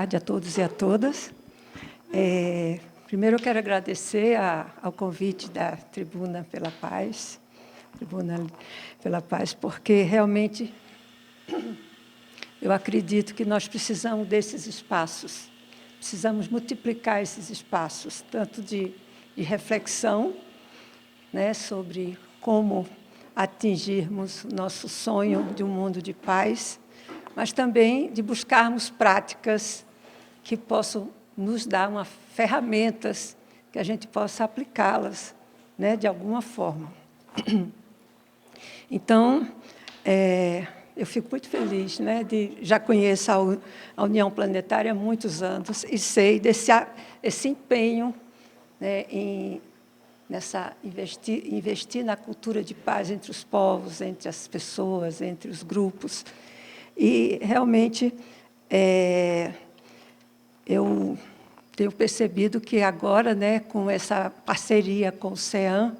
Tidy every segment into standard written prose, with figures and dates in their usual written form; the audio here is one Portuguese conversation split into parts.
tarde a todos e a todas. Primeiro, eu quero agradecer ao convite da Tribuna pela Paz, porque realmente eu acredito que nós precisamos desses espaços, precisamos multiplicar esses espaços, tanto de reflexão, né, sobre como atingirmos o nosso sonho de um mundo de paz, mas também de buscarmos práticas que possam nos dar ferramentas que a gente possa aplicá-las, né, de alguma forma. Então, eu fico muito feliz, né, já conheço a União Planetária há muitos anos e sei esse empenho, né, investir na cultura de paz entre os povos, entre as pessoas, entre os grupos. E, realmente, eu tenho percebido que agora, né, com essa parceria com o CEAM,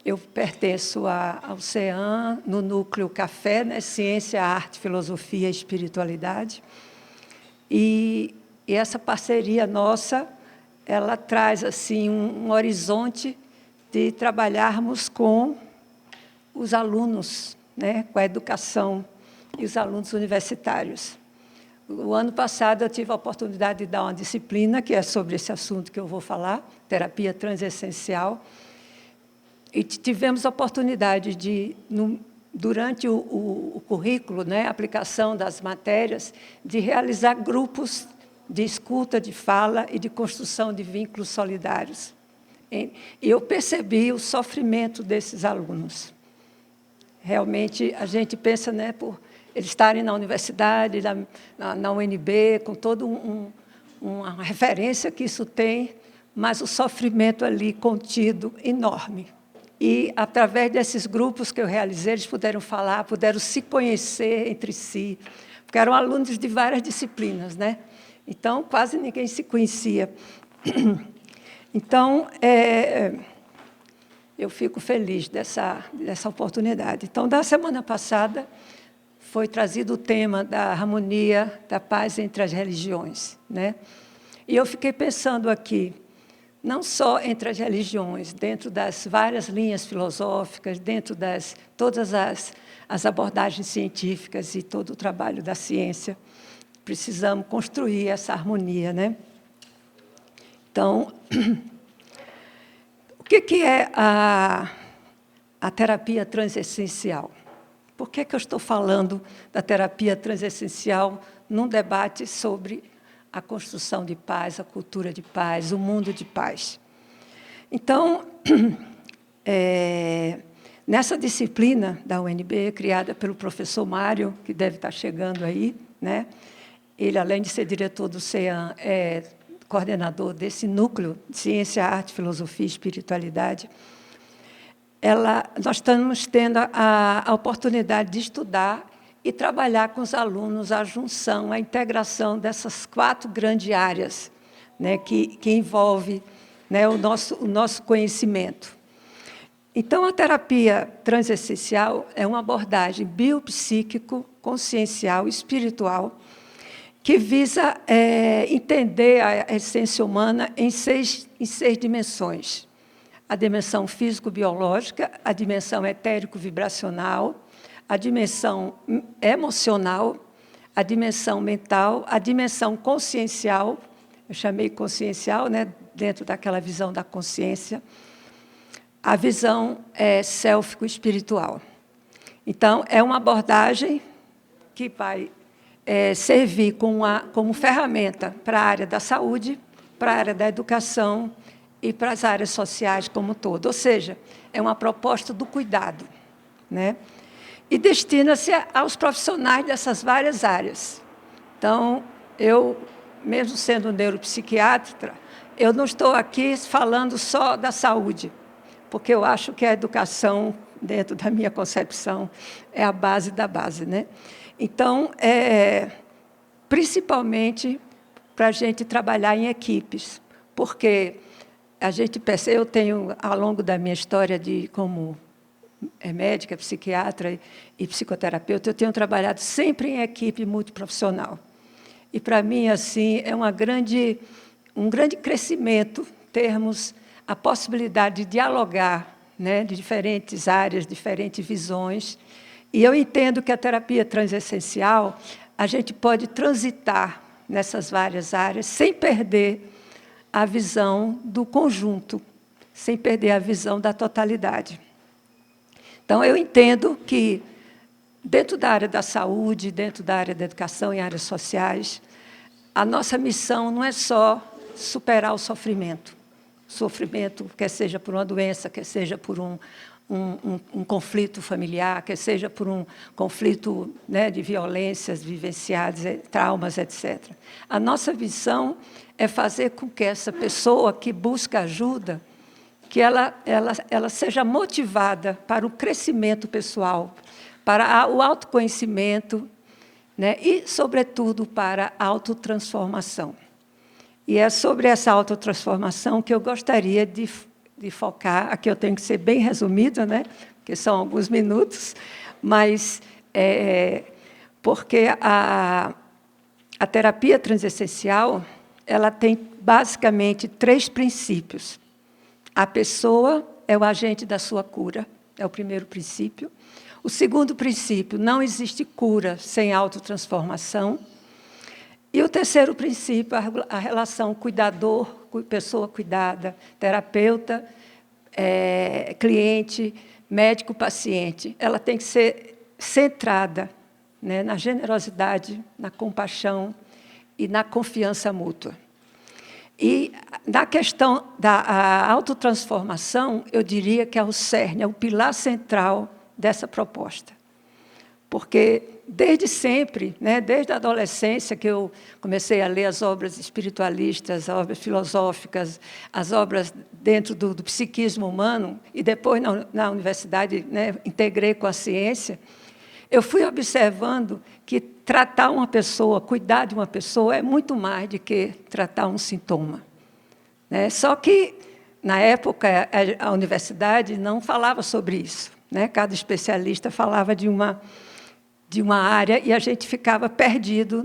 eu pertenço ao CEAM, no núcleo Café, né, Ciência, Arte, Filosofia e Espiritualidade. E essa parceria nossa, ela traz assim, um horizonte de trabalharmos com os alunos, né, com a educação e os alunos universitários. O ano passado, eu tive a oportunidade de dar uma disciplina, que é sobre esse assunto que eu vou falar, terapia transessencial, e tivemos a oportunidade de, durante o currículo, né, aplicação das matérias, de realizar grupos de escuta, de fala e de construção de vínculos solidários. E eu percebi o sofrimento desses alunos. Realmente, a gente pensa, né, por eles estarem na universidade, na UNB, com toda uma referência que isso tem, mas o sofrimento ali contido, enorme. E, através desses grupos que eu realizei, eles puderam falar, puderam se conhecer entre si, porque eram alunos de várias disciplinas, né? Então, quase ninguém se conhecia. Então, eu fico feliz dessa oportunidade. Então, da semana passada, foi trazido o tema da harmonia, da paz entre as religiões, né? E eu fiquei pensando aqui, não só entre as religiões, dentro das várias linhas filosóficas, dentro das todas as abordagens científicas e todo o trabalho da ciência, precisamos construir essa harmonia, né? Então, o que é a terapia transessencial? Por que eu estou falando da terapia transessencial num debate sobre a construção de paz, a cultura de paz, o mundo de paz? Então, nessa disciplina da UNB, criada pelo professor Mário, que deve estar chegando aí, né? Ele, além de ser diretor do CEAM, é coordenador desse núcleo de Ciência, Arte, Filosofia e Espiritualidade. Nós estamos tendo a oportunidade de estudar e trabalhar com os alunos a junção, a integração dessas 4 grandes áreas, né, que envolve, né, o nosso conhecimento. Então, a terapia transessencial é uma abordagem biopsíquico, consciencial, espiritual, que visa entender a essência humana em seis dimensões. A dimensão físico-biológica, a dimensão etérico-vibracional, a dimensão emocional, a dimensão mental, a dimensão consciencial, eu chamei consciencial, né, dentro daquela visão da consciência, a visão sélfico-espiritual. Então, é uma abordagem que vai servir como ferramenta para a área da saúde, para a área da educação e para as áreas sociais como um todo. Ou seja, é uma proposta do cuidado, né? E destina-se aos profissionais dessas várias áreas. Então, eu, mesmo sendo neuropsiquiatra, eu não estou aqui falando só da saúde, porque eu acho que a educação, dentro da minha concepção, é a base da base, né? Então, principalmente para a gente trabalhar em equipes, porque a gente percebe, eu tenho, ao longo da minha história como médica, psiquiatra e psicoterapeuta, eu tenho trabalhado sempre em equipe multiprofissional. E, para mim, assim, é um grande crescimento termos a possibilidade de dialogar, né, de diferentes áreas, diferentes visões. E eu entendo que a terapia transessencial, a gente pode transitar nessas várias áreas sem perder a visão do conjunto, sem perder a visão da totalidade. Então, eu entendo que, dentro da área da saúde, dentro da área da educação e áreas sociais, a nossa missão não é só superar o sofrimento. Sofrimento, quer seja por uma doença, quer seja por um conflito familiar, quer seja por um conflito, né, de violências vivenciadas, traumas, etc. A nossa missão é fazer com que essa pessoa que busca ajuda, que ela seja motivada para o crescimento pessoal, para o autoconhecimento, né, e, sobretudo, para a autotransformação. E é sobre essa autotransformação que eu gostaria de focar. Aqui eu tenho que ser bem resumida, né, porque são alguns minutos, mas porque a terapia transessencial ela tem, basicamente, 3 princípios. A pessoa é o agente da sua cura, é o primeiro princípio. O segundo princípio, não existe cura sem autotransformação. E o terceiro princípio, a relação cuidador, pessoa cuidada, terapeuta, cliente, médico, paciente. Ela tem que ser centrada, né, na generosidade, na compaixão e na confiança mútua. E, na questão da autotransformação, eu diria que é o cerne, é o pilar central dessa proposta. Porque, desde sempre, né, desde a adolescência, que eu comecei a ler as obras espiritualistas, as obras filosóficas, as obras dentro do psiquismo humano, e depois, na universidade, né, integrei com a ciência, eu fui observando que tratar uma pessoa, cuidar de uma pessoa, é muito mais do que tratar um sintoma, né? Só que, na época, a universidade não falava sobre isso, né? Cada especialista falava de uma área e a gente ficava perdido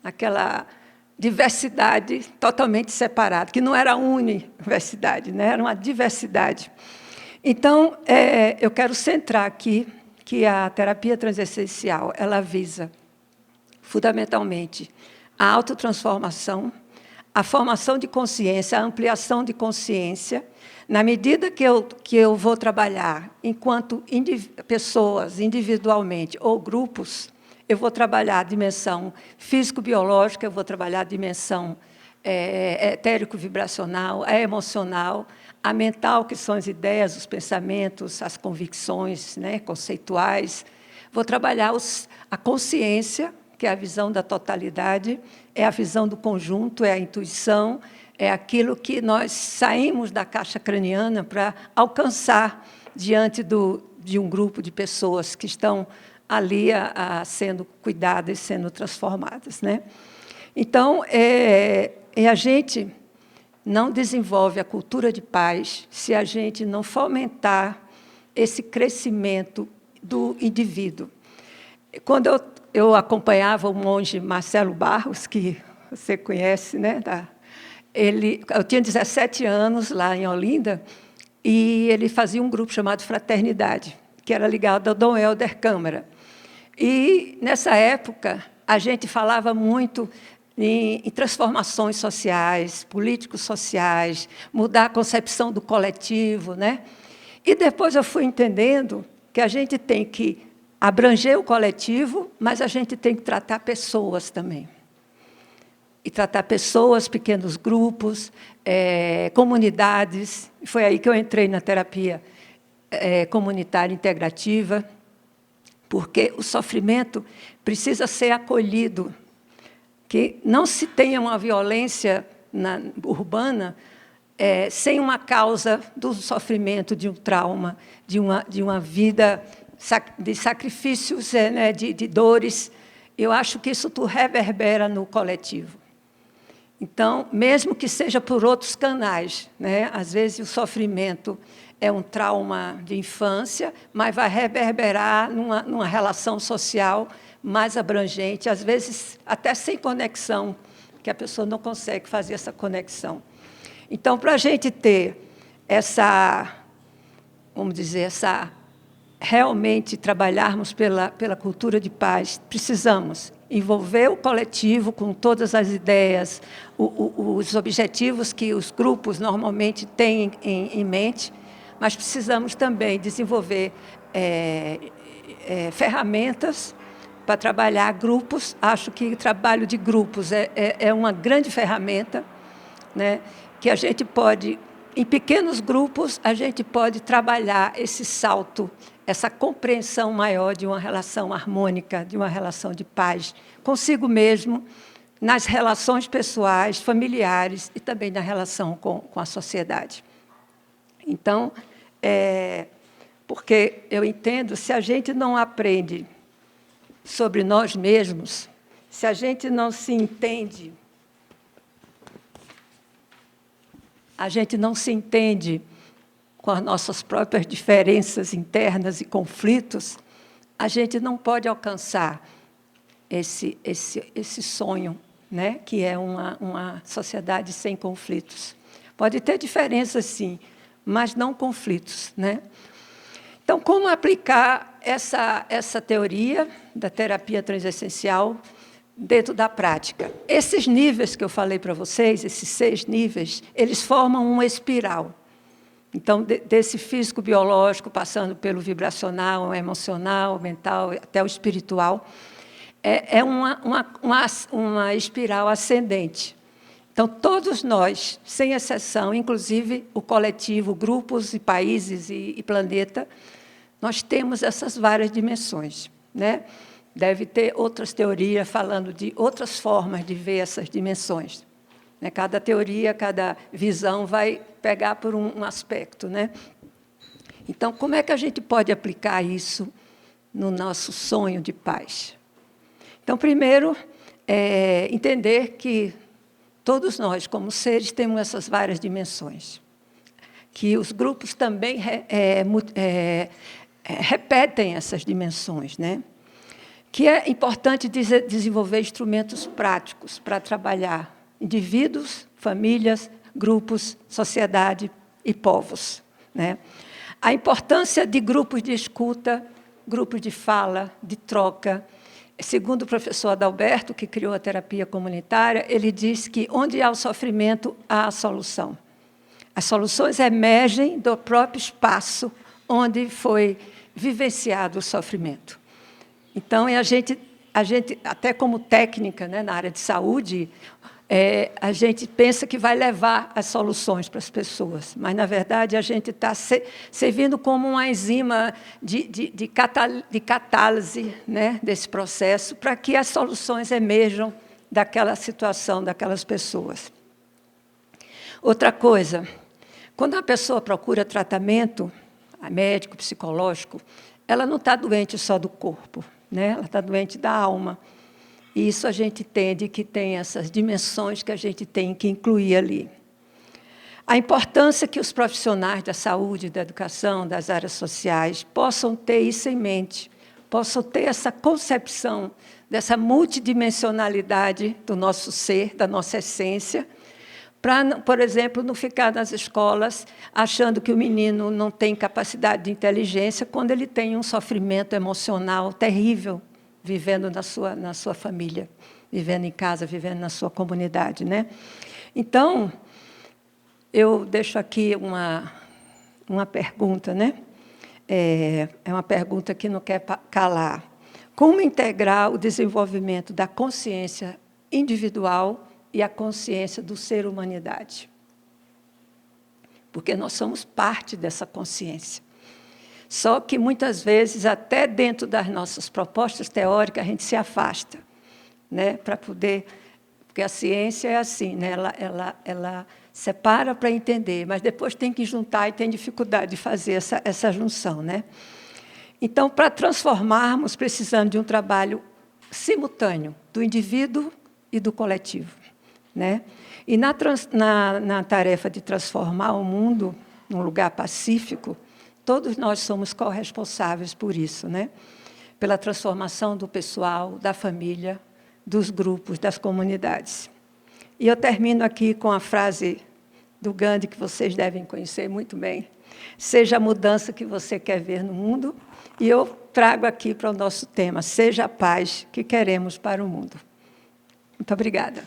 naquela diversidade totalmente separada, que não era universidade, né? Era uma diversidade. Então, eu quero centrar aqui que a terapia transessencial ela visa, fundamentalmente, a autotransformação, a formação de consciência, a ampliação de consciência, na medida que eu vou trabalhar enquanto pessoas, individualmente, ou grupos, eu vou trabalhar a dimensão físico-biológica, eu vou trabalhar a dimensão etérico-vibracional, a emocional, a mental, que são as ideias, os pensamentos, as convicções, né, conceituais. Vou trabalhar a consciência, que é a visão da totalidade, é a visão do conjunto, é a intuição, é aquilo que nós saímos da caixa craniana para alcançar diante de um grupo de pessoas que estão ali sendo cuidadas, sendo transformadas, né? Então, a gente não desenvolve a cultura de paz se a gente não fomentar esse crescimento do indivíduo. Quando eu acompanhava o monge Marcelo Barros, que você conhece, né? Eu tinha 17 anos lá em Olinda, e ele fazia um grupo chamado Fraternidade, que era ligado ao Dom Helder Câmara. E, nessa época, a gente falava muito em transformações sociais, políticos sociais, mudar a concepção do coletivo, né? E depois eu fui entendendo que a gente tem que abranger o coletivo, mas a gente tem que tratar pessoas também. E tratar pessoas, pequenos grupos, comunidades. Foi aí que eu entrei na terapia comunitária integrativa, porque o sofrimento precisa ser acolhido, que não se tenha uma violência urbana sem uma causa do sofrimento, de um trauma, de uma vida de sacrifícios, né, de dores. Eu acho que isso tudo reverbera no coletivo. Então, mesmo que seja por outros canais, né? Às vezes o sofrimento é um trauma de infância, mas vai reverberar numa relação social mais abrangente, às vezes até sem conexão, que a pessoa não consegue fazer essa conexão. Então, para a gente ter essa, vamos dizer, realmente trabalharmos pela cultura de paz, precisamos envolver o coletivo com todas as ideias, os objetivos que os grupos normalmente têm em mente, mas precisamos também desenvolver ferramentas para trabalhar grupos. Acho que o trabalho de grupos é uma grande ferramenta, né, que a gente pode, em pequenos grupos, a gente pode trabalhar esse salto, essa compreensão maior de uma relação harmônica, de uma relação de paz, consigo mesmo, nas relações pessoais, familiares e também na relação com a sociedade. Então, porque eu entendo, se a gente não aprende sobre nós mesmos, se a gente não se entende, a gente não se entende com as nossas próprias diferenças internas e conflitos, a gente não pode alcançar esse sonho, né, que é uma sociedade sem conflitos. Pode ter diferenças, sim, mas não conflitos, né? Então, como aplicar essa teoria da terapia transessencial dentro da prática? Esses níveis que eu falei para vocês, esses 6 níveis, eles formam uma espiral. Então, desse físico-biológico, passando pelo vibracional, emocional, mental, até o espiritual, é uma espiral ascendente. Então, todos nós, sem exceção, inclusive o coletivo, grupos e países e planeta, nós temos essas várias dimensões, né? Deve ter outras teorias falando de outras formas de ver essas dimensões. Cada teoria, cada visão vai pegar por um aspecto, né? Então, como é que a gente pode aplicar isso no nosso sonho de paz? Então, primeiro, entender que todos nós, como seres, temos essas várias dimensões, que os grupos também repetem essas dimensões, né? Que é importante desenvolver instrumentos práticos para trabalhar indivíduos, famílias, grupos, sociedade e povos, né? A importância de grupos de escuta, grupos de fala, de troca. Segundo o professor Adalberto, que criou a terapia comunitária, ele diz que onde há o sofrimento, há a solução. As soluções emergem do próprio espaço onde foi vivenciado o sofrimento. Então, a gente até como técnica, né, na área de saúde, a gente pensa que vai levar as soluções para as pessoas, mas, na verdade, a gente está servindo como uma enzima de catálise, né, desse processo, para que as soluções emerjam daquela situação, daquelas pessoas. Outra coisa, quando a pessoa procura tratamento médico, psicológico, ela não está doente só do corpo, né? Ela está doente da alma. E isso a gente entende que tem essas dimensões que a gente tem que incluir ali. A importância que os profissionais da saúde, da educação, das áreas sociais possam ter isso em mente, possam ter essa concepção dessa multidimensionalidade do nosso ser, da nossa essência, para, por exemplo, não ficar nas escolas achando que o menino não tem capacidade de inteligência quando ele tem um sofrimento emocional terrível, vivendo na sua família, vivendo em casa, vivendo na sua comunidade, né? Então, eu deixo aqui uma pergunta, né? É uma pergunta que não quer calar. Como integrar o desenvolvimento da consciência individual e a consciência do ser humanidade? Porque nós somos parte dessa consciência. Só que, muitas vezes, até dentro das nossas propostas teóricas, a gente se afasta, né, para poder... Porque a ciência é assim, né, ela separa para entender, mas depois tem que juntar e tem dificuldade de fazer essa junção, né? Então, para transformarmos, precisamos de um trabalho simultâneo do indivíduo e do coletivo, né? E na tarefa de transformar o mundo num lugar pacífico, todos nós somos corresponsáveis por isso, né? Pela transformação do pessoal, da família, dos grupos, das comunidades. E eu termino aqui com a frase do Gandhi, que vocês devem conhecer muito bem. Seja a mudança que você quer ver no mundo, e eu trago aqui para o nosso tema, seja a paz que queremos para o mundo. Muito obrigada.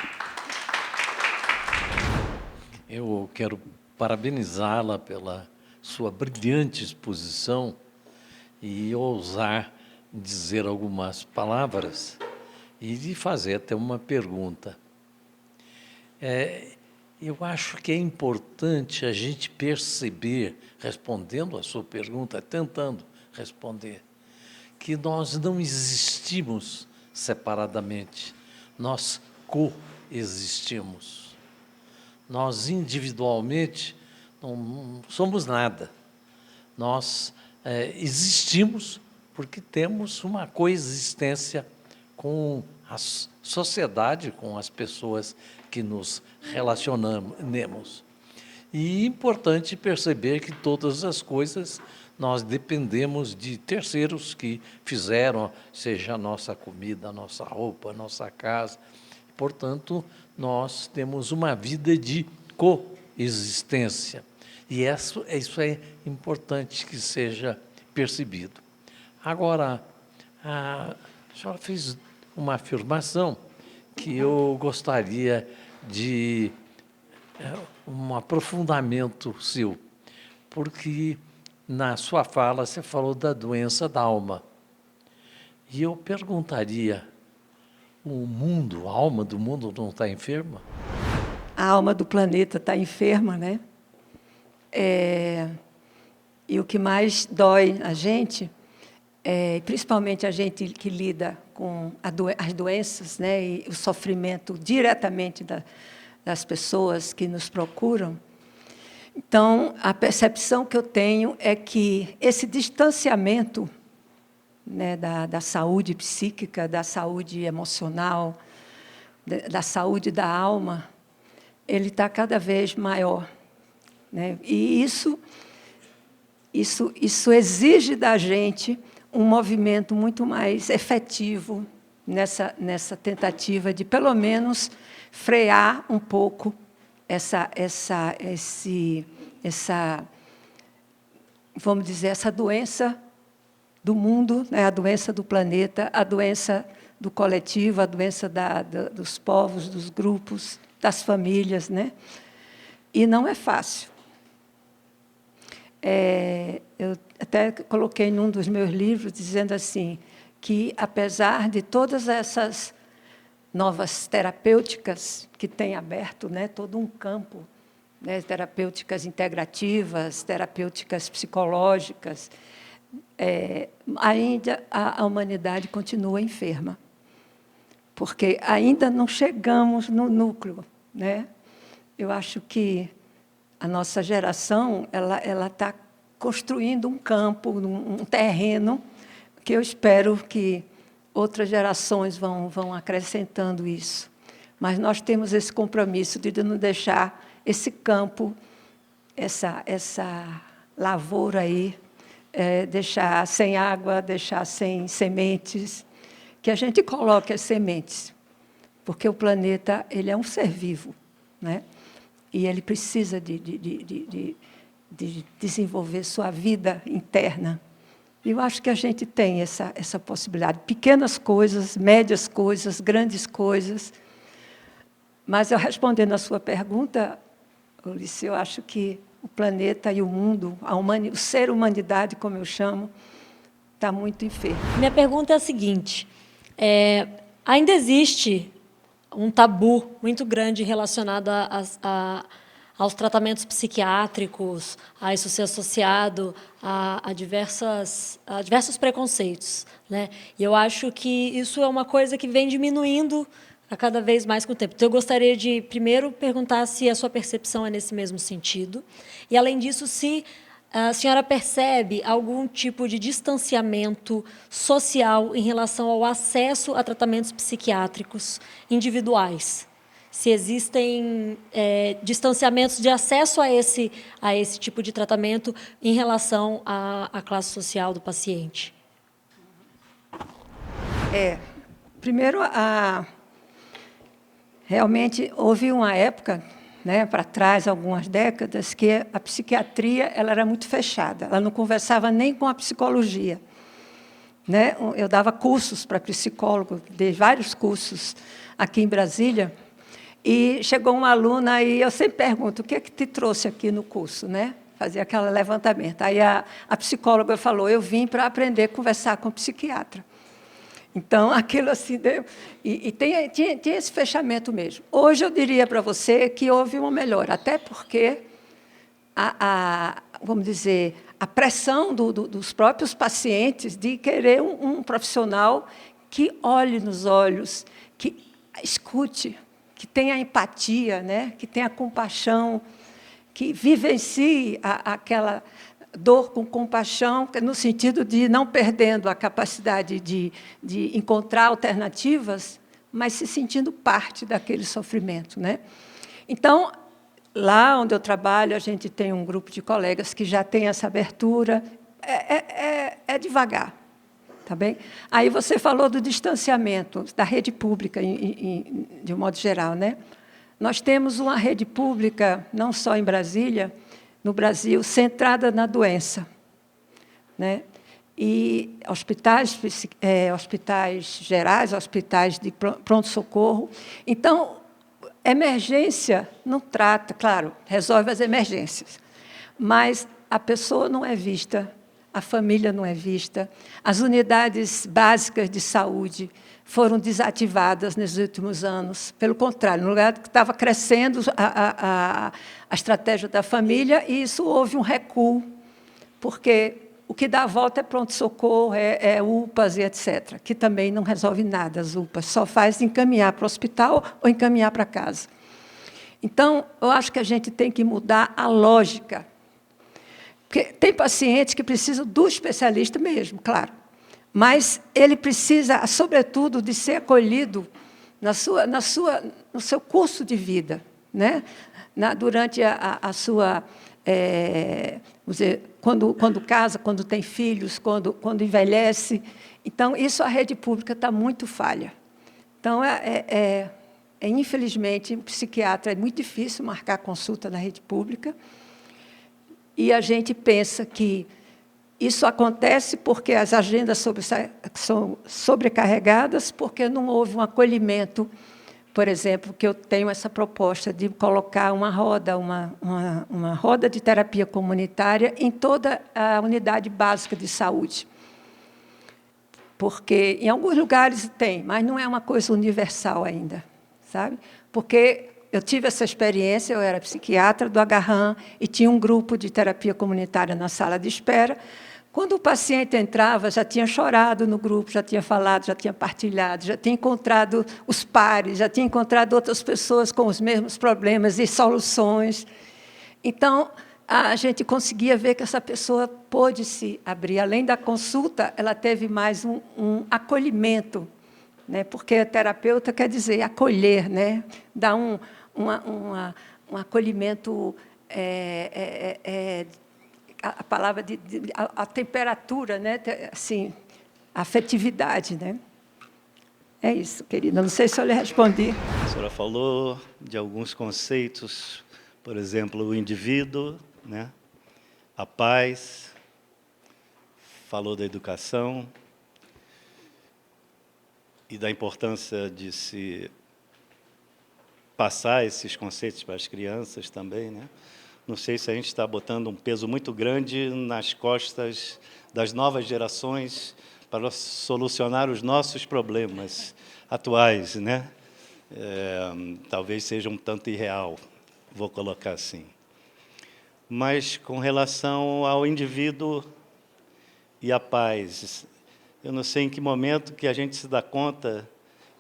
Eu quero parabenizá-la pela sua brilhante exposição e ousar dizer algumas palavras e lhe fazer até uma pergunta. Eu acho que é importante a gente perceber, respondendo a sua pergunta, tentando responder, que nós não existimos separadamente, nós coexistimos. Nós, individualmente, não somos nada. Nós existimos porque temos uma coexistência com a sociedade, com as pessoas que nos relacionamos. E é importante perceber que todas as coisas nós dependemos de terceiros que fizeram, seja a nossa comida, a nossa roupa, a nossa casa. Portanto, nós temos uma vida de coexistência. E isso é importante que seja percebido. Agora, a senhora fez uma afirmação que eu gostaria de um aprofundamento seu, porque na sua fala você falou da doença da alma. E eu perguntaria, o mundo, a alma do mundo não está enferma? A alma do planeta está enferma, né? E o que mais dói a gente, principalmente a gente que lida com as doenças, né, e o sofrimento diretamente das pessoas que nos procuram. Então, a percepção que eu tenho é que esse distanciamento, né, da saúde psíquica, da saúde emocional, da saúde da alma, ele está cada vez maior, né? E isso exige da gente um movimento muito mais efetivo nessa tentativa de, pelo menos, frear um pouco vamos dizer, essa doença do mundo, né, a doença do planeta, a doença do coletivo, a doença dos povos, dos grupos, das famílias, né? E não é fácil. Eu até coloquei num dos meus livros, dizendo assim, que, apesar de todas essas novas terapêuticas que têm aberto, né, todo um campo, né, terapêuticas integrativas, terapêuticas psicológicas, ainda a humanidade continua enferma, porque ainda não chegamos no núcleo, né? Eu acho que a nossa geração ela está construindo um campo, um terreno, que eu espero que outras gerações vão acrescentando isso. Mas nós temos esse compromisso de não deixar esse campo, essa lavoura aí, deixar sem água, deixar sem sementes, que a gente coloque as sementes, porque o planeta ele é um ser vivo, né? E ele precisa de desenvolver sua vida interna. E eu acho que a gente tem essa possibilidade. Pequenas coisas, médias coisas, grandes coisas. Mas, eu respondendo a sua pergunta, Ulisses, eu acho que o planeta e o mundo, o ser humanidade, como eu chamo, está muito enfermo. Minha pergunta é a seguinte, ainda existe um tabu muito grande relacionado aos tratamentos psiquiátricos, a isso ser associado a diversos preconceitos, né? E eu acho que isso é uma coisa que vem diminuindo a cada vez mais com o tempo. Então, eu gostaria de, primeiro, perguntar se a sua percepção é nesse mesmo sentido, e, além disso, se a senhora percebe algum tipo de distanciamento social em relação ao acesso a tratamentos psiquiátricos individuais. se existem distanciamentos de acesso a esse tipo de tratamento em relação à classe social do paciente. Primeiro, realmente houve uma época, né, para trás, algumas décadas, que a psiquiatria ela era muito fechada, ela não conversava nem com a psicologia. Né? Eu dava cursos para psicólogo, dei vários cursos aqui em Brasília, e chegou uma aluna e eu sempre pergunto, o que é que te trouxe aqui no curso? Né? Fazia aquele levantamento. Aí a psicóloga falou, eu vim para aprender a conversar com o psiquiatra. Então, aquilo assim deu... E tinha esse fechamento mesmo. Hoje, eu diria para você que houve uma melhora, até porque, vamos dizer, a pressão dos próprios pacientes de querer um profissional que olhe nos olhos, que escute, que tenha empatia, né? Que tenha compaixão, que vivencie aquela dor com compaixão, no sentido de não perdendo a capacidade de encontrar alternativas, mas se sentindo parte daquele sofrimento. Né? Então, lá onde eu trabalho, a gente tem um grupo de colegas que já tem essa abertura. É devagar, tá bem? Aí você falou do distanciamento da rede pública, de um modo geral. Né? Nós temos uma rede pública, não só em Brasília, no Brasil, centrada na doença. Né? E hospitais gerais, hospitais de pronto-socorro. Então, emergência não trata, claro, resolve as emergências, mas a pessoa não é vista, a família não é vista, as unidades básicas de saúde foram desativadas nos últimos anos. Pelo contrário, no lugar que estava crescendo a estratégia da família, e isso houve um recuo, porque o que dá a volta é pronto-socorro, UPAs e etc., que também não resolve nada, as UPAs, só faz encaminhar para o hospital ou encaminhar para casa. Então, eu acho que a gente tem que mudar a lógica, porque tem pacientes que precisam do especialista mesmo, claro, mas ele precisa, sobretudo, de ser acolhido no seu curso de vida, né? Durante a sua... vamos dizer, quando casa, quando tem filhos, quando envelhece. Então, isso a rede pública está muito falha. Então, infelizmente, o psiquiatra é muito difícil marcar consulta na rede pública, e a gente pensa que isso acontece porque as agendas são sobrecarregadas, porque não houve um acolhimento. Por exemplo, que eu tenho essa proposta de colocar uma roda de terapia comunitária em toda a unidade básica de saúde. Porque em alguns lugares tem, mas não é uma coisa universal ainda, sabe? Porque eu tive essa experiência, eu era psiquiatra do Agarram e tinha um grupo de terapia comunitária na sala de espera. Quando o paciente entrava, já tinha chorado no grupo, já tinha falado, já tinha partilhado, já tinha encontrado os pares, já tinha encontrado outras pessoas com os mesmos problemas e soluções. Então, a gente conseguia ver que essa pessoa pôde se abrir. Além da consulta, ela teve mais um acolhimento, né? Porque a terapeuta quer dizer acolher, né? Dar um acolhimento... a palavra a temperatura, né? Assim, a afetividade, né? É isso, querida. Não sei se eu lhe respondi. A senhora falou de alguns conceitos, por exemplo, o indivíduo, né? A paz, falou da educação e da importância de se passar esses conceitos para as crianças também, né? Não sei se a gente está botando um peso muito grande nas costas das novas gerações para solucionar os nossos problemas atuais, né? Talvez seja um tanto irreal, vou colocar assim. Mas, com relação ao indivíduo e à paz, eu não sei em que momento que a gente se dá conta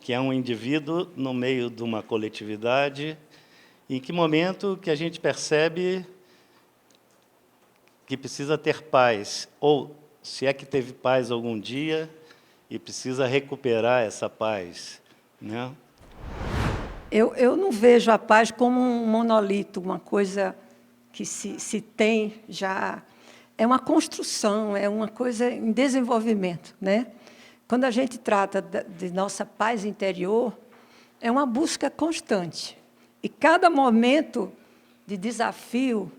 que é um indivíduo no meio de uma coletividade. Em que momento que a gente percebe que precisa ter paz, ou se é que teve paz algum dia e precisa recuperar essa paz, né? Eu não vejo a paz como um monolito, uma coisa que se tem já... É uma construção, é uma coisa em desenvolvimento, né? Quando a gente trata de nossa paz interior, é uma busca constante. E cada momento de desafio,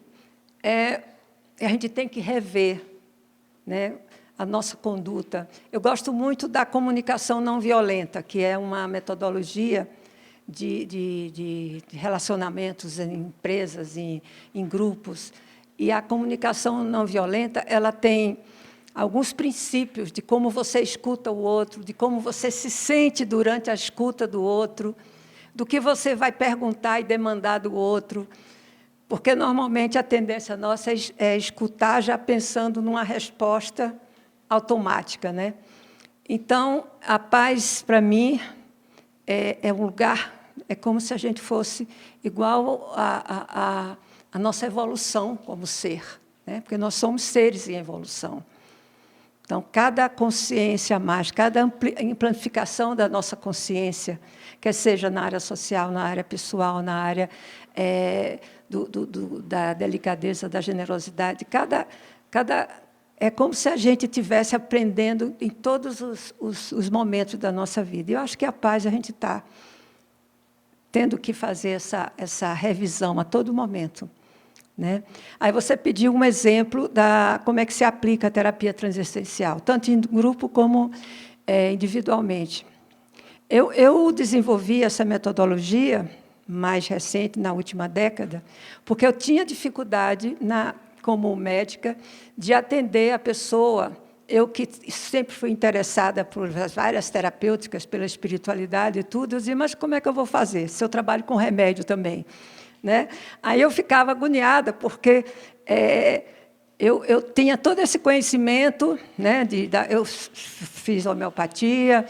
a gente tem que rever, né, a nossa conduta. Eu gosto muito da comunicação não violenta, que é uma metodologia de relacionamentos em empresas, em grupos. E a comunicação não violenta, ela tem alguns princípios de como você escuta o outro, de como você se sente durante a escuta do outro, do que você vai perguntar e demandar do outro, porque, normalmente, a tendência nossa é escutar já pensando numa resposta automática, né? Então, a paz, para mim, é um lugar, é como se a gente fosse igual a nossa evolução como ser, né? Porque nós somos seres em evolução. Então, cada consciência a mais, cada amplificação da nossa consciência, quer seja na área social, na área pessoal, na área da delicadeza, da generosidade, é como se a gente estivesse aprendendo em todos os momentos da nossa vida. E eu acho que a paz, a gente está tendo que fazer essa revisão a todo momento, né? Aí você pediu um exemplo como é que se aplica a terapia transexistencial, tanto em grupo como individualmente. Eu desenvolvi essa metodologia mais recente, na última década, porque eu tinha dificuldade, como médica, de atender a pessoa. Eu, que sempre fui interessada por várias terapêuticas, pela espiritualidade e tudo, eu dizia, mas como é que eu vou fazer, se eu trabalho com remédio também, né? Aí eu ficava agoniada, porque eu tinha todo esse conhecimento, né, eu fiz homeopatia,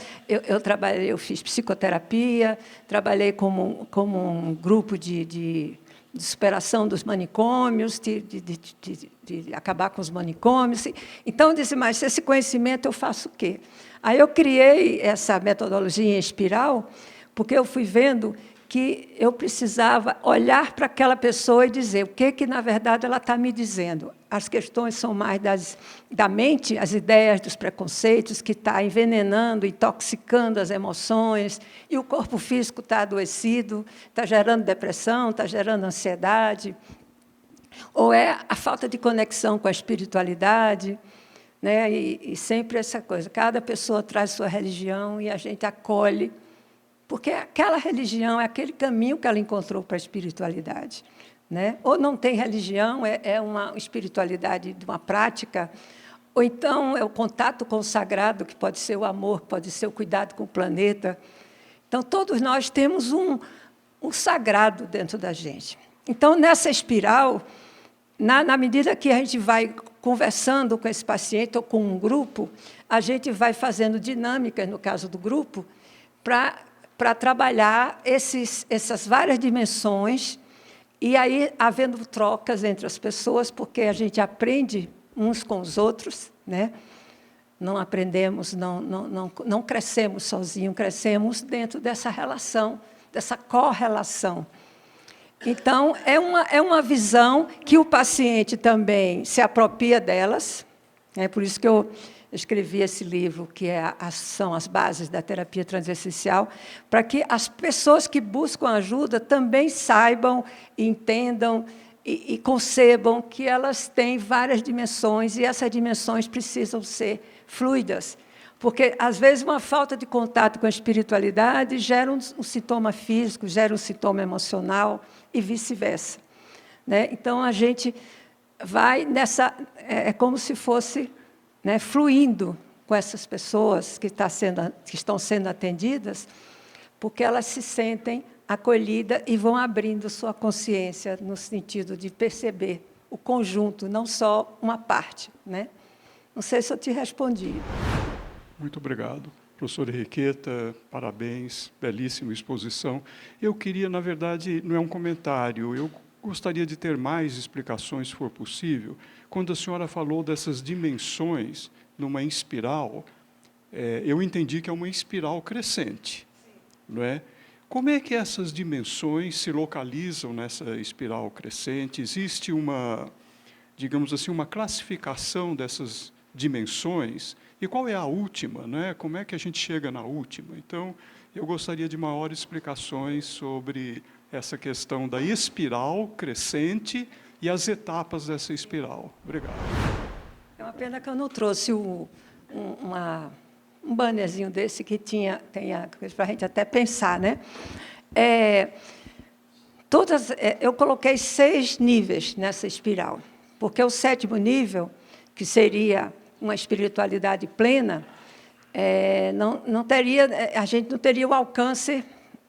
eu fiz psicoterapia, trabalhei como um grupo de superação dos manicômios, de acabar com os manicômios. Então, eu disse, mas esse conhecimento eu faço o quê? Aí eu criei essa metodologia em espiral, porque eu fui vendo que eu precisava olhar para aquela pessoa e dizer o que, na verdade, ela está me dizendo. As questões são mais da mente, as ideias dos preconceitos, que está envenenando, intoxicando as emoções, e o corpo físico está adoecido, está gerando depressão, está gerando ansiedade, ou é a falta de conexão com a espiritualidade, né? E sempre essa coisa, cada pessoa traz sua religião e a gente acolhe, porque aquela religião é aquele caminho que ela encontrou para a espiritualidade, né? Ou não tem religião, é uma espiritualidade de uma prática, ou então é o contato com o sagrado, que pode ser o amor, pode ser o cuidado com o planeta. Então, todos nós temos um sagrado dentro da gente. Então, nessa espiral, na medida que a gente vai conversando com esse paciente ou com um grupo, a gente vai fazendo dinâmicas, no caso do grupo, para trabalhar essas várias dimensões, e aí havendo trocas entre as pessoas, porque a gente aprende uns com os outros, né? Não aprendemos, não crescemos sozinhos, crescemos dentro dessa relação, dessa correlação. Então, é uma visão que o paciente também se apropria delas, é por isso que eu escrevi esse livro, que são as bases da terapia transexistencial, para que as pessoas que buscam ajuda também saibam, entendam e concebam que elas têm várias dimensões, e essas dimensões precisam ser fluidas, porque, às vezes, uma falta de contato com a espiritualidade gera um sintoma físico, gera um sintoma emocional, e vice-versa, né? Então, a gente vai nessa... É como se fosse... né, fluindo com essas pessoas que estão sendo atendidas, porque elas se sentem acolhidas e vão abrindo sua consciência no sentido de perceber o conjunto, não só uma parte, né? Não sei se eu te respondi. Muito obrigado. Professora Henriqueta, parabéns, belíssima exposição. Eu queria, na verdade, não é um comentário, eu gostaria de ter mais explicações, se for possível. Quando a senhora falou dessas dimensões numa espiral, eu entendi que é uma espiral crescente, não é? Como é que essas dimensões se localizam nessa espiral crescente? Existe uma, digamos assim, uma classificação dessas dimensões? E qual é a última, né? Como é que a gente chega na última? Então, eu gostaria de maiores explicações sobre essa questão da espiral crescente e as etapas dessa espiral. Obrigado. É uma pena que eu não trouxe um bannerzinho desse que tenha coisa para a gente até pensar, né? Eu coloquei 6 níveis nessa espiral, porque o 7º nível, que seria uma espiritualidade plena, a gente não teria o alcance,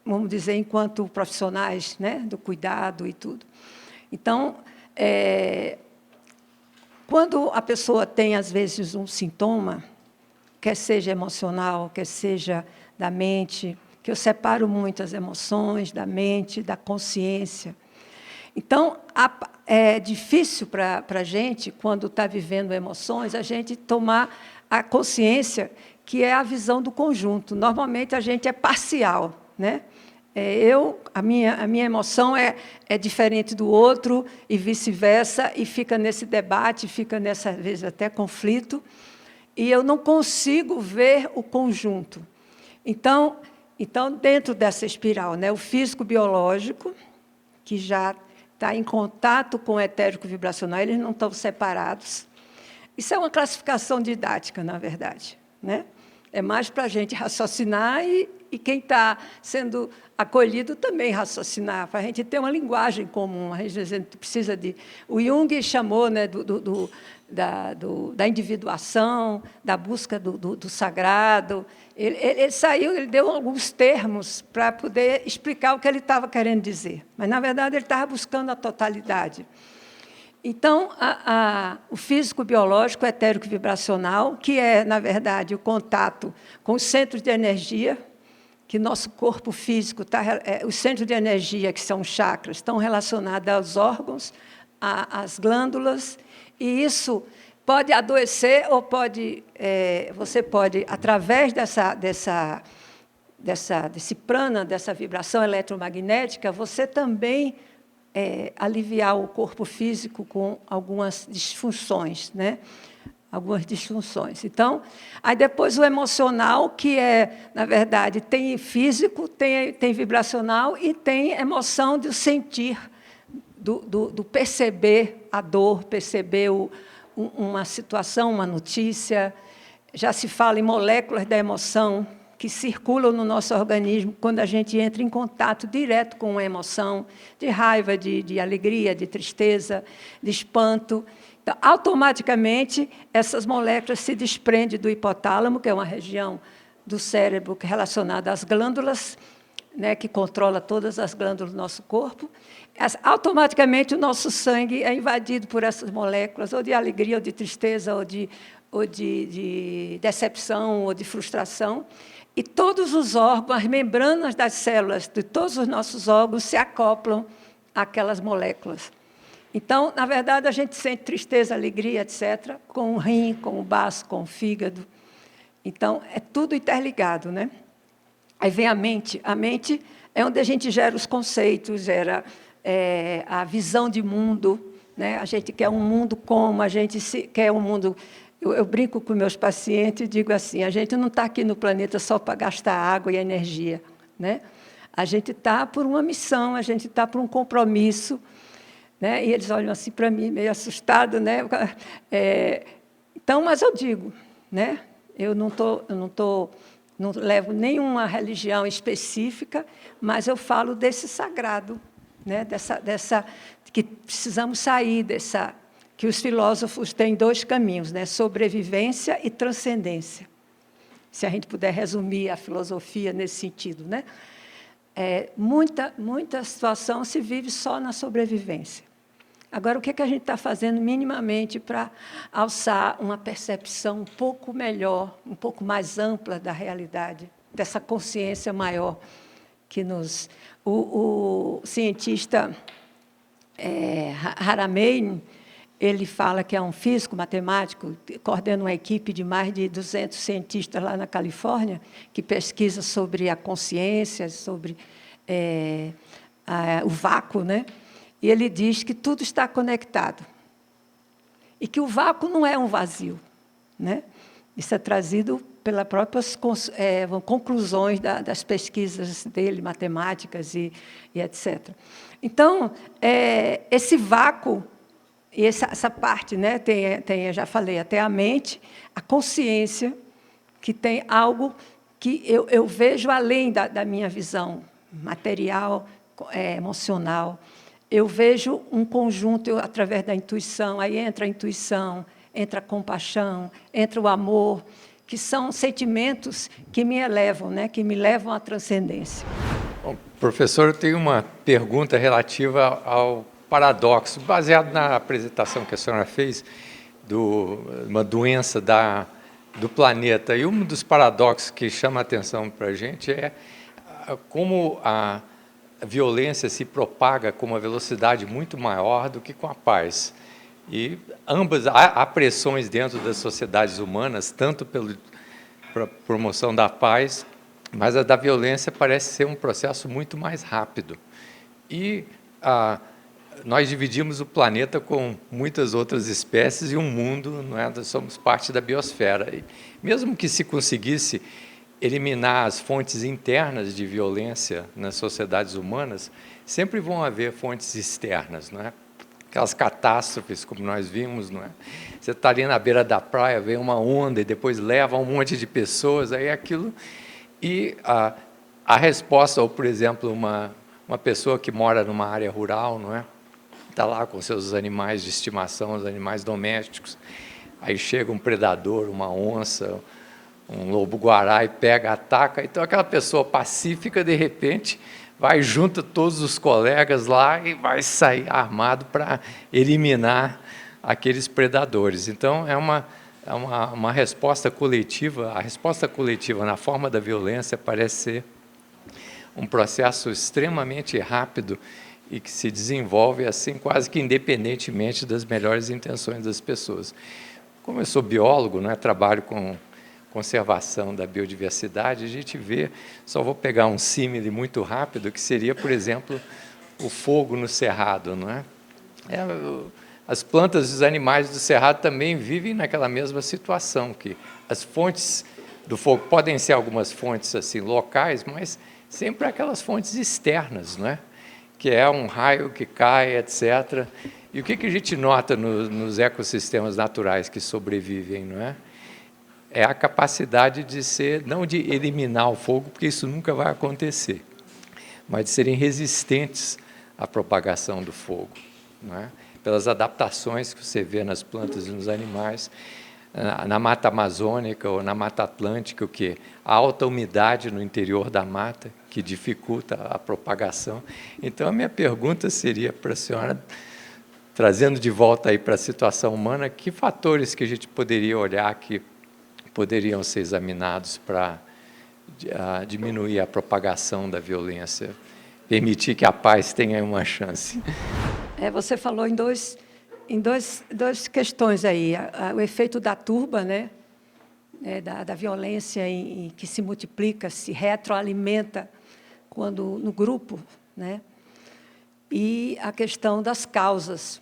vamos dizer, enquanto profissionais, né, do cuidado e tudo. Então, quando a pessoa tem, às vezes, um sintoma, quer seja emocional, quer seja da mente, que eu separo muito as emoções da mente, da consciência. Então, é difícil para a gente, quando está vivendo emoções, a gente tomar a consciência, que é a visão do conjunto. Normalmente, a gente é parcial, né? A minha emoção é diferente do outro, e vice-versa, e fica nesse debate, fica nessa, às vezes, até conflito, e eu não consigo ver o conjunto. Então dentro dessa espiral, né, o físico-biológico, que já está em contato com o etérico-vibracional, eles não estão separados. Isso é uma classificação didática, na verdade, né? É mais para a gente raciocinar e quem está sendo acolhido também raciocinar, para a gente ter uma linguagem comum. A gente precisa de... O Jung chamou, né, da individuação, da busca do sagrado. Ele saiu, ele deu alguns termos para poder explicar o que ele estava querendo dizer. Mas, na verdade, ele estava buscando a totalidade. Então, o físico-biológico, etérico-vibracional, que é, na verdade, o contato com os centros de energia, que nosso corpo físico os centros de energia, que são chakras, estão relacionados aos órgãos, às glândulas, e isso pode adoecer ou você pode, através desse prana, dessa vibração eletromagnética, você também aliviar o corpo físico com algumas disfunções, né? Algumas disfunções. Então, aí depois o emocional, que na verdade, tem físico, tem vibracional e tem emoção do sentir, do perceber a dor, perceber uma situação, uma notícia. Já se fala em moléculas da emoção que circulam no nosso organismo quando a gente entra em contato direto com uma emoção de raiva, de alegria, de tristeza, de espanto. Então, automaticamente, essas moléculas se desprendem do hipotálamo, que é uma região do cérebro relacionada às glândulas, né, que controla todas as glândulas do nosso corpo. Automaticamente, o nosso sangue é invadido por essas moléculas, ou de alegria, ou de tristeza, ou de decepção, ou de frustração. E todos os órgãos, as membranas das células de todos os nossos órgãos se acoplam àquelas moléculas. Então, na verdade, a gente sente tristeza, alegria, etc., com o rim, com o baço, com o fígado. Então, é tudo interligado, né? Aí vem a mente. A mente é onde a gente gera os conceitos, gera a visão de mundo, né? A gente quer um mundo como, a gente quer um mundo... Eu brinco com meus pacientes e digo assim, a gente não está aqui no planeta só para gastar água e energia, né? A gente está por uma missão, a gente está por um compromisso, né? E eles olham assim para mim, meio assustados, né? Então, mas eu digo, né? Eu não levo nenhuma religião específica, mas eu falo desse sagrado, né? Que precisamos sair que os filósofos têm 2 caminhos, né? Sobrevivência e transcendência. Se a gente puder resumir a filosofia nesse sentido, né? Muita situação se vive só na sobrevivência. Agora, o que a gente está fazendo minimamente para alçar uma percepção um pouco melhor, um pouco mais ampla da realidade, dessa consciência maior que nos... O cientista Haramein, ele fala que é um físico matemático, coordena uma equipe de mais de 200 cientistas lá na Califórnia, que pesquisa sobre a consciência, sobre o vácuo, né? E ele diz que tudo está conectado. E que o vácuo não é um vazio, né? Isso é trazido pelas próprias conclusões das pesquisas dele, matemáticas e etc. Então, esse vácuo, e essa parte, né, eu já falei, até a mente, a consciência, que tem algo que eu vejo além da minha visão material, emocional. Eu vejo um conjunto através da intuição, aí entra a intuição, entra a compaixão, entra o amor, que são sentimentos que me elevam, né, que me levam à transcendência. Bom, professor, eu tenho uma pergunta relativa ao paradoxo, baseado na apresentação que a senhora fez, uma doença do planeta. E um dos paradoxos que chama a atenção para a gente é como a violência se propaga com uma velocidade muito maior do que com a paz. E ambas, há pressões dentro das sociedades humanas, tanto pela promoção da paz, mas a da violência parece ser um processo muito mais rápido. E nós dividimos o planeta com muitas outras espécies e um mundo, não é? Nós somos parte da biosfera. E mesmo que se conseguisse eliminar as fontes internas de violência nas sociedades humanas, sempre vão haver fontes externas, não é? Aquelas catástrofes, como nós vimos, não é? Você está ali na beira da praia, vem uma onda e depois leva um monte de pessoas, aí aquilo... E a resposta, ou, por exemplo, uma pessoa que mora numa área rural, não é? Está lá com seus animais de estimação, os animais domésticos, aí chega um predador, uma onça, um lobo-guará e pega, ataca, então aquela pessoa pacífica, de repente, vai junto todos os colegas lá e vai sair armado para eliminar aqueles predadores. Então, é uma resposta coletiva. A resposta coletiva na forma da violência parece ser um processo extremamente rápido e que se desenvolve assim quase que independentemente das melhores intenções das pessoas. Como eu sou biólogo, não é, trabalho com conservação da biodiversidade, a gente vê, só vou pegar um símile muito rápido, que seria, por exemplo, o fogo no cerrado, não é? As plantas e os animais do cerrado também vivem naquela mesma situação, que as fontes do fogo podem ser algumas fontes assim locais, mas sempre aquelas fontes externas, não é? Que é um raio que cai, etc. E o que a gente nota nos ecossistemas naturais que sobrevivem, não é? É a capacidade de não de eliminar o fogo, porque isso nunca vai acontecer, mas de serem resistentes à propagação do fogo, não é? Pelas adaptações que você vê nas plantas e nos animais, na mata amazônica ou na mata atlântica, o quê? A alta umidade no interior da mata, que dificulta a propagação. Então, a minha pergunta seria para a senhora, trazendo de volta aí para a situação humana, que fatores que a gente poderia olhar que poderiam ser examinados para diminuir a propagação da violência, permitir que a paz tenha uma chance? Você falou em duas questões aí. O efeito da turba, né? Da violência que se multiplica, se retroalimenta no grupo, né? E a questão das causas.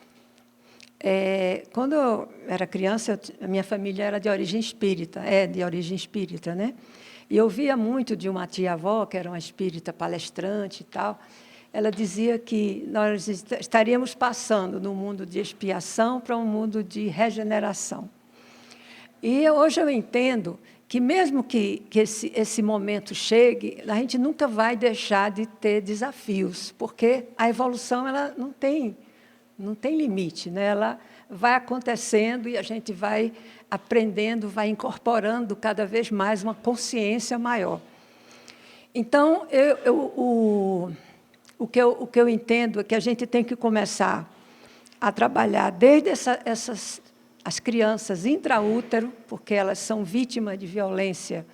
Quando eu era criança, a minha família era de origem espírita, né? E eu via muito de uma tia-avó, que era uma espírita palestrante e tal. Ela dizia que nós estaríamos passando do mundo de expiação para um mundo de regeneração. E hoje eu entendo que, mesmo que esse momento chegue, a gente nunca vai deixar de ter desafios, porque a evolução ela não tem limite, né? Ela vai acontecendo e a gente vai aprendendo, vai incorporando cada vez mais uma consciência maior. Então, o que eu entendo é que a gente tem que começar a trabalhar desde as crianças intraútero, porque elas são vítimas de violência,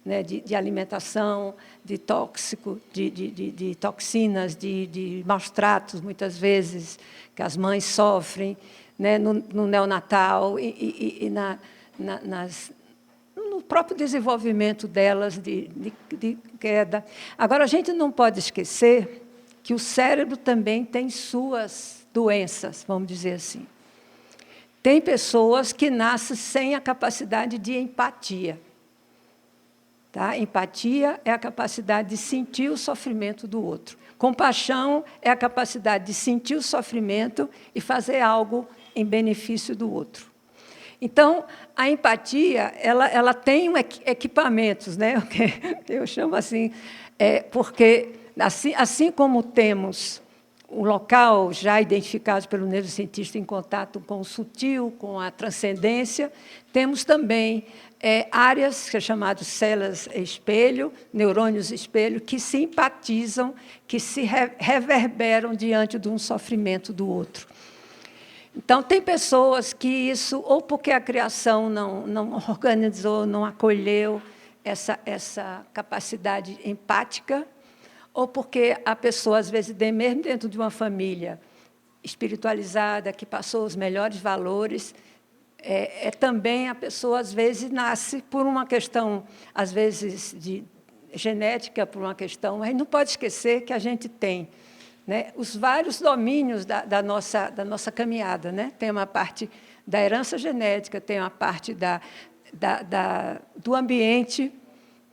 né, de alimentação, de tóxico, de toxinas, de maus tratos, muitas vezes, que as mães sofrem, né, no neonatal e no próprio desenvolvimento delas, de queda. Agora, a gente não pode esquecer que o cérebro também tem suas doenças, vamos dizer assim. Tem pessoas que nascem sem a capacidade de empatia. Tá? Empatia é a capacidade de sentir o sofrimento do outro. Compaixão é a capacidade de sentir o sofrimento e fazer algo em benefício do outro. Então, a empatia, ela tem equipamentos, né? Eu chamo assim, porque, assim como temos um local já identificado pelo neurocientista em contato com o sutil, com a transcendência, temos também áreas que são chamadas células espelho, neurônios espelho, que simpatizam, que se reverberam diante de um sofrimento do outro. Então, tem pessoas que isso, ou porque a criação não organizou, não acolheu essa capacidade empática, ou porque a pessoa, às vezes, mesmo dentro de uma família espiritualizada, que passou os melhores valores, também a pessoa, às vezes, nasce por uma questão, às vezes, de genética, por uma questão, mas não pode esquecer que a gente tem, né, os vários domínios da nossa caminhada. Né? Tem uma parte da herança genética, tem uma parte do ambiente,